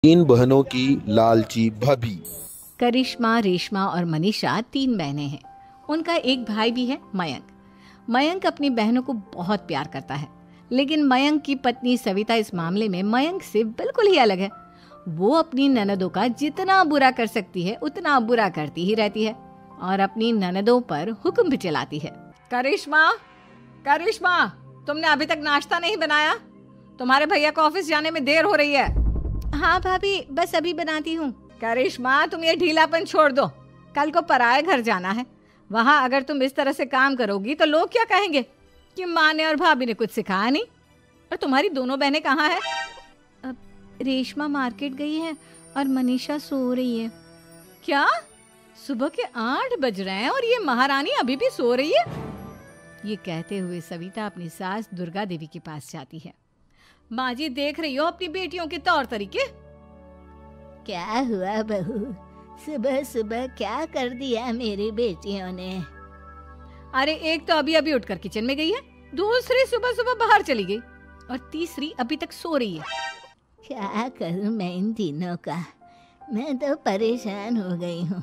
तीन बहनों की लालची भाभी। करिश्मा, रेशमा और मनीषा तीन बहनें हैं। उनका एक भाई भी है, मयंक। मयंक अपनी बहनों को बहुत प्यार करता है, लेकिन मयंक की पत्नी सविता इस मामले में मयंक से बिल्कुल ही अलग है। वो अपनी ननदों का जितना बुरा कर सकती है उतना बुरा करती ही रहती है और अपनी ननदों पर हुक्म भी चलाती है। करिश्मा, करिश्मा, तुमने अभी तक नाश्ता नहीं बनाया? तुम्हारे भैया को ऑफिस जाने में देर हो रही है। हाँ भाभी, बस अभी बनाती हूँ। करिश्मा, तुम ये ढीलापन छोड़ दो। कल को पराए घर जाना है। वहाँ अगर तुम इस तरह से काम करोगी तो लोग क्या कहेंगे कि माँ ने और भाभी ने कुछ सिखाया नहीं। और तुम्हारी दोनों बहनें कहाँ हैं? अब रेशमा मार्केट गई है और मनीषा सो रही है। क्या? सुबह के 8 बज रहे हैं और ये महारानी अभी भी सो रही है? ये कहते हुए सविता अपनी सास दुर्गा देवी के पास जाती है। माँ जी, देख रही हो अपनी बेटियों के तौर तरीके? क्या हुआ बहू, सुबह सुबह क्या कर दिया मेरी बेटियों ने? अरे एक तो अभी अभी उठकर किचन में गई है, दूसरी सुबह सुबह बाहर चली गई और तीसरी अभी तक सो रही है। क्या करूं मैं इन तीनों का, मैं तो परेशान हो गई हूँ।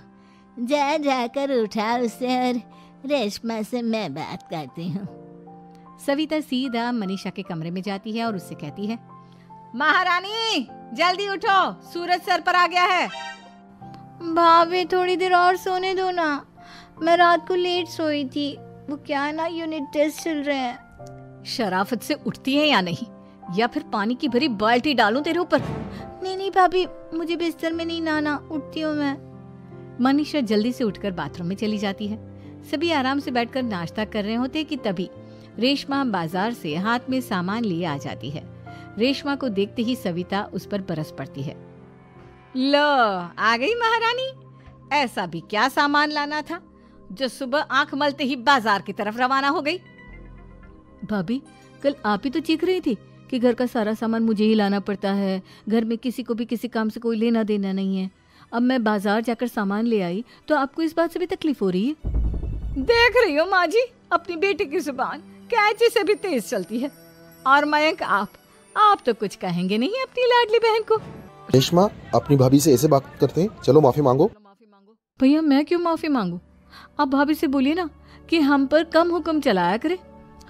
जा जाकर उठा उसे और रेशमा से मैं बात करती हूँ। सविता सीधा मनीषा के कमरे में जाती है और उससे कहती है, महारानी जल्दी उठो, सूरज सर पर आ गया है। भाभी थोड़ी देर और सोने दो ना, मैं रात को लेट सोई थी। वो क्या है ना, यूनिट टेस्ट चल रहे हैं। शराफत से उठती है या नहीं, या फिर पानी की भरी बाल्टी डालूं तेरे ऊपर? नहीं भाभी, मुझे बिस्तर में नहीं नहाना, उठती हूँ मैं। मनीषा जल्दी से उठकर बाथरूम में चली जाती है। सभी आराम से बैठकर नाश्ता कर रहे होते कि तभी रेशमा बाजार से हाथ में सामान लिए आ जाती है। रेशमा को देखते ही सविता उस पर बरस पड़ती है। लो, आ गई महारानी। ऐसा भी क्या सामान लाना था जो सुबह आंख मलते ही बाजार की तरफ रवाना हो गई? भाभी, कल आप ही तो चीख रही थी कि घर का सारा सामान मुझे ही लाना पड़ता है, घर में किसी को भी किसी काम से कोई लेना देना नहीं है। अब मैं बाजार जाकर सामान ले आई तो आपको इस बात से भी तकलीफ हो रही है? देख रही हो माँ जी, अपनी बेटी की जुबान कैंची से भी तेज चलती है। और मयंक, आप तो कुछ कहेंगे नहीं अपनी लाडली बहन को? रेशमा, अपनी भाभी से ऐसे बात करते हैं? चलो माफी मांगो। भैया, मैं क्यों माफी मांगू? आप भाभी से बोलिए ना कि हम पर कम हुक्म चलाया करे।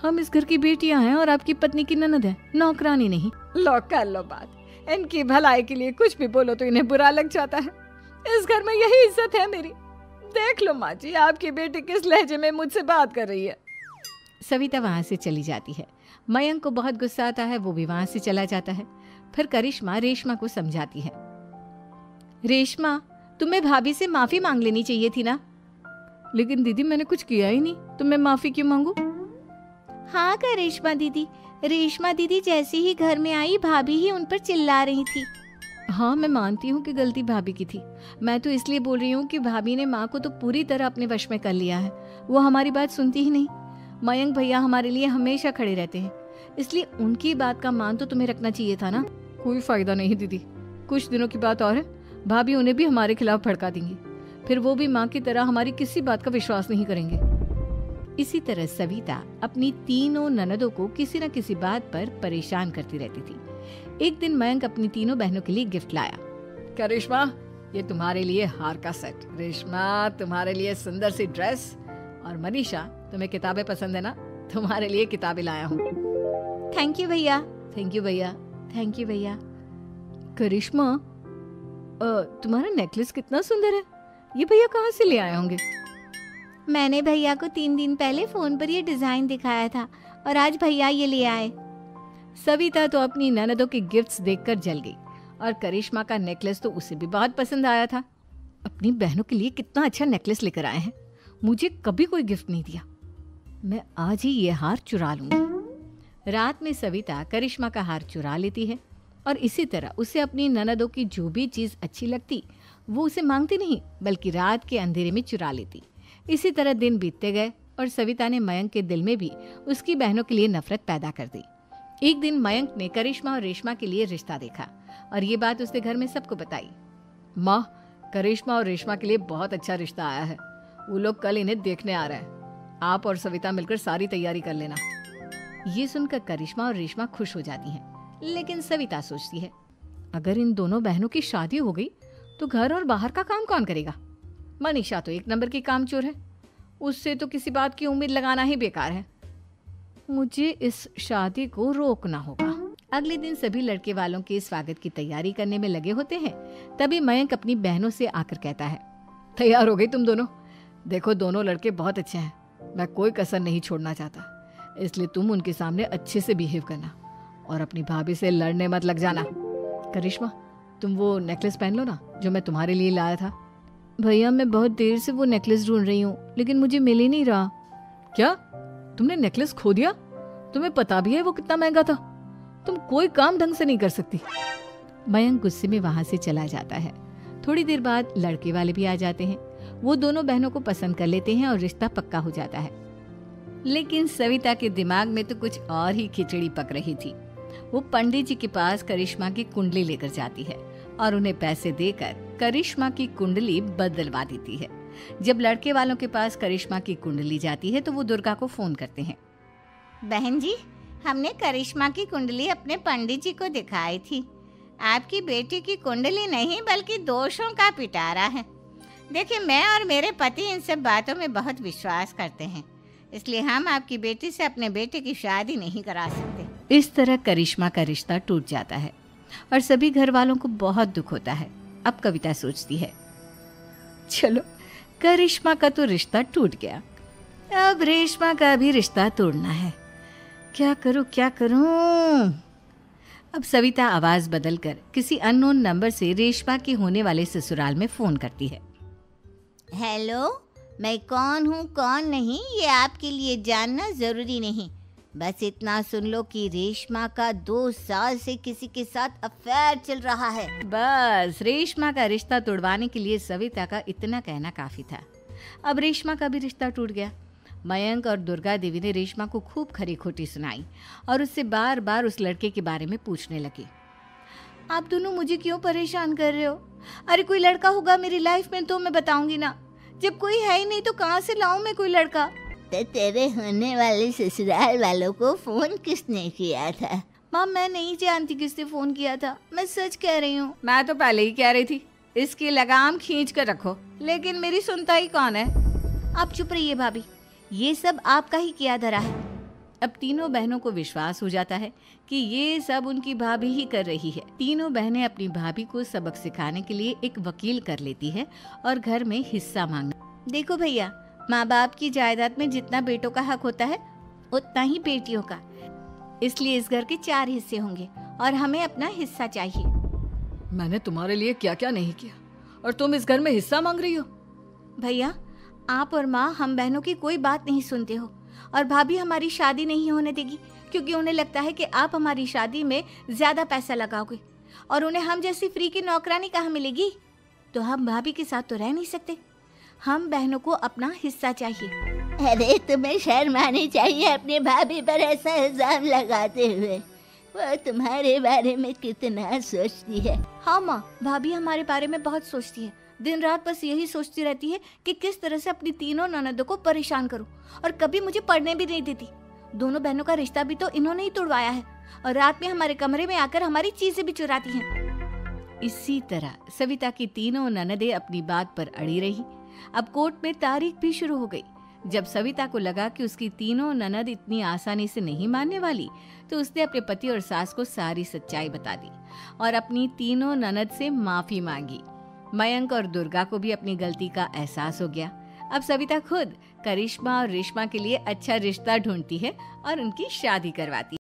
हम इस घर की बेटियां हैं और आपकी पत्नी की ननद है, नौकरानी नहीं। लो कर लो बात। इनकी भलाई के लिए कुछ भी बोलो तो इन्हें बुरा लग जाता है। इस घर में यही इज्जत है मेरी। देख लो माँ जी, आपकी बेटी किस लहजे में मुझसे बात कर रही है। सविता वहां से चली जाती है। मयंक को बहुत गुस्सा आता है, वो भी वहां से चला जाता है। फिर करिश्मा रेशमा को समझाती है, रेशमा, तुम्हें भाभी से माफी मांग लेनी चाहिए थी ना। लेकिन दीदी, मैंने कुछ किया ही नहीं, तो मैं माफी क्यों मांगू? हाँ करिश्मा दीदी, रेशमा दीदी जैसे ही घर में आई भाभी ही उन पर चिल्ला रही थी। हाँ, मैं मानती हूँ कि गलती भाभी की थी। मैं तो इसलिए बोल रही हूँ कि भाभी ने माँ को तो पूरी तरह अपने वश में कर लिया है। वो हमारी बात सुनती ही नहीं। मयंक भैया हमारे लिए हमेशा खड़े रहते हैं, इसलिए उनकी बात का मान तो तुम्हें रखना चाहिए था ना। कोई फायदा नहीं दीदी, कुछ दिनों की बात और है, भाभी उन्हें भी हमारे खिलाफ भड़का देंगी। फिर वो भी माँ की तरह हमारी किसी बात का विश्वास नहीं करेंगे। इसी तरह सविता अपनी तीनों ननदों को किसी न किसी बात पर परेशान करती रहती थी। एक दिन मयंक अपनी तीनों बहनों के लिए गिफ्ट लाया। करिश्मा, ये तुम्हारे लिए हार का सेट। रेशमा, तुम्हारे लिए सुंदर सी ड्रेस। और मनीषा, तुम्हें किताबें पसंद है ना, तुम्हारे लिए किताबें लाया हूँ। थैंक यू भैया। थैंक यू भैया। थैंक यू भैया। करिश्मा, तुम्हारा नेकलेस कितना सुंदर है, ये भैया कहाँ से ले आए होंगे? मैंने भैया को 3 दिन पहले फोन पर ये डिजाइन दिखाया था और आज भैया ये ले आए। सविता तो अपनी ननदों के गिफ्ट्स देखकर जल गई और करिश्मा का नेकलेस तो उसे भी बहुत पसंद आया था। अपनी बहनों के लिए कितना अच्छा नेकलेस लेकर आए हैं, मुझे कभी कोई गिफ्ट नहीं दिया। मैं आज ही ये हार चुरा लूंगी। रात में सविता करिश्मा का हार चुरा लेती है और इसी तरह उसे अपनी ननदों की जो भी चीज अच्छी लगती वो उसे मांगती नहीं, बल्कि रात के अंधेरे में चुरा लेती। इसी तरह दिन बीतते गए और सविता ने मयंक के दिल में भी उसकी बहनों के लिए नफरत पैदा कर दी। एक दिन मयंक ने करिश्मा और रेशमा के लिए रिश्ता देखा और ये बात उसने घर में सबको बताई। माँ, करिश्मा और रेशमा के लिए बहुत अच्छा रिश्ता आया है, वो लोग कल इन्हें देखने आ रहे हैं। आप और सविता मिलकर सारी तैयारी कर लेना। ये सुनकर करिश्मा और रेशमा खुश हो जाती हैं, लेकिन सविता सोचती है, अगर इन दोनों बहनों की शादी हो गई तो घर और बाहर का काम कौन करेगा? मनीषा तो एक नंबर की कामचोर है, उससे तो किसी बात की उम्मीद लगाना ही बेकार है। मुझे इस शादी को रोकना होगा। अगले दिन सभी लड़के वालों के स्वागत की तैयारी करने में लगे होते हैं। तभी मयंक अपनी बहनों से आकर कहता है, तैयार हो गई तुम दोनों? देखो दोनों लड़के बहुत अच्छे हैं, मैं कोई कसर नहीं छोड़ना चाहता, इसलिए तुम उनके सामने अच्छे से बिहेव करना और अपनी भाभी से लड़ने मत लग जाना। करिश्मा, तुम वो नेकलेस पहन लो ना जो मैं तुम्हारे लिए लाया था। भैया मैं बहुत देर से वो नेकलेस ढूंढ रही हूँ, लेकिन मुझे मिल ही नहीं रहा। क्या तुमने नेकलेस खो दिया? तुम्हें पता भी है वो कितना महंगा था? तुम कोई काम ढंग से नहीं कर सकती। मयंक गुस्से में वहां से चला जाता है। थोड़ी देर बाद लड़के वाले भी आ जाते हैं। वो दोनों बहनों को पसंद कर लेते हैं और रिश्ता पक्का हो जाता है। लेकिन सविता के दिमाग में तो कुछ और ही खिचड़ी पक रही थी। वो पंडित जी के पास करिश्मा की कुंडली लेकर जाती है और उन्हें पैसे देकर करिश्मा की कुंडली बदलवा देती है। जब लड़के वालों के पास करिश्मा की कुंडली जाती है तो वो दुर्गा को फोन करते हैं। बहन जी, हमने करिश्मा की कुंडली अपने पंडित जी को दिखाई थी। आपकी बेटी की कुंडली नहीं बल्कि दोषों का पिटारा है। देखिए, मैं और मेरे पति इन सब बातों में बहुत विश्वास करते हैं, इसलिए हम आपकी बेटी से अपने बेटे की शादी नहीं करा सकते। इस तरह करिश्मा का रिश्ता टूट जाता है और सभी घर वालों को बहुत दुख होता है। अब कविता सोचती है, चलो करिश्मा का तो रिश्ता टूट गया, अब रेशमा का भी रिश्ता तोड़ना है। क्या करूं? अब सविता आवाज बदलकर किसी अननोन नंबर से रेशमा के होने वाले ससुराल में फोन करती है। हेलो, मैं कौन हूँ कौन नहीं ये आपके लिए जानना जरूरी नहीं, बस इतना सुन लो कि रेशमा का 2 साल से किसी के साथ अफेयर चल रहा है। बस रेशमा का रिश्ता तोड़वाने के लिए सविता का इतना कहना काफी था। अब रेशमा का भी रिश्ता टूट गया। मयंक और दुर्गा देवी ने रेशमा को खूब खरी खोटी सुनाई और उससे बार बार उस लड़के के बारे में पूछने लगे। आप दोनों मुझे क्यों परेशान कर रहे हो? अरे कोई लड़का होगा मेरी लाइफ में तो मैं बताऊंगी ना, जब कोई है ही नहीं तो कहाँ से लाऊं मैं कोई लड़का? तो तेरे होने वाले ससुराल वालों को फोन किसने किया था? माँ, मैं नहीं जानती किसने फोन किया था, मैं सच कह रही हूँ। मैं तो पहले ही कह रही थी इसकी लगाम खींच कर रखो, लेकिन मेरी सुनता ही कौन है। आप चुप रहिए भाभी, ये सब आपका ही किया धरा है। अब तीनों बहनों को विश्वास हो जाता है कि ये सब उनकी भाभी ही कर रही है। तीनों बहनें अपनी भाभी को सबक सिखाने के लिए एक वकील कर लेती है और घर में हिस्सा मांगना। देखो भैया, माँ बाप की जायदाद में जितना बेटों का हक होता है उतना ही बेटियों का, इसलिए इस घर के 4 हिस्से होंगे और हमें अपना हिस्सा चाहिए। मैंने तुम्हारे लिए क्या क्या नहीं किया और तुम इस घर में हिस्सा मांग रही हो? भैया, आप और माँ हम बहनों की कोई बात नहीं सुनते हो और भाभी हमारी शादी नहीं होने देगी क्योंकि उन्हें लगता है कि आप हमारी शादी में ज्यादा पैसा लगाओगे और उन्हें हम जैसी फ्री की नौकरानी कहाँ मिलेगी। तो हम भाभी के साथ तो रह नहीं सकते, हम बहनों को अपना हिस्सा चाहिए। अरे तुम्हें शर्म आनी चाहिए अपने भाभी पर ऐसा इल्जाम लगाते हुए। वो तुम्हारे बारे में कितना सोचती है। हाँ माँ, भाभी हमारे बारे में बहुत सोचती है, दिन रात बस यही सोचती रहती है कि किस तरह से अपनी तीनों ननदों को परेशान करूं और कभी मुझे पढ़ने भी नहीं देती। दोनों बहनों का रिश्ता भी तो इन्होंने ही तोड़वाया है और रात में हमारे कमरे में आकर हमारी चीजें भी चुराती हैं। इसी तरह सविता की तीनों ननदें अपनी बात पर अड़ी रही। अब कोर्ट में तारीख भी शुरू हो गई। जब सविता को लगा कि उसकी तीनों ननद इतनी आसानी से नहीं मानने वाली, तो उसने अपने पति और सास को सारी सच्चाई बता दी और अपनी तीनों ननद से माफी मांगी। मयंक और दुर्गा को भी अपनी गलती का एहसास हो गया। अब सविता खुद करिश्मा और रेशमा के लिए अच्छा रिश्ता ढूंढती है और उनकी शादी करवाती है।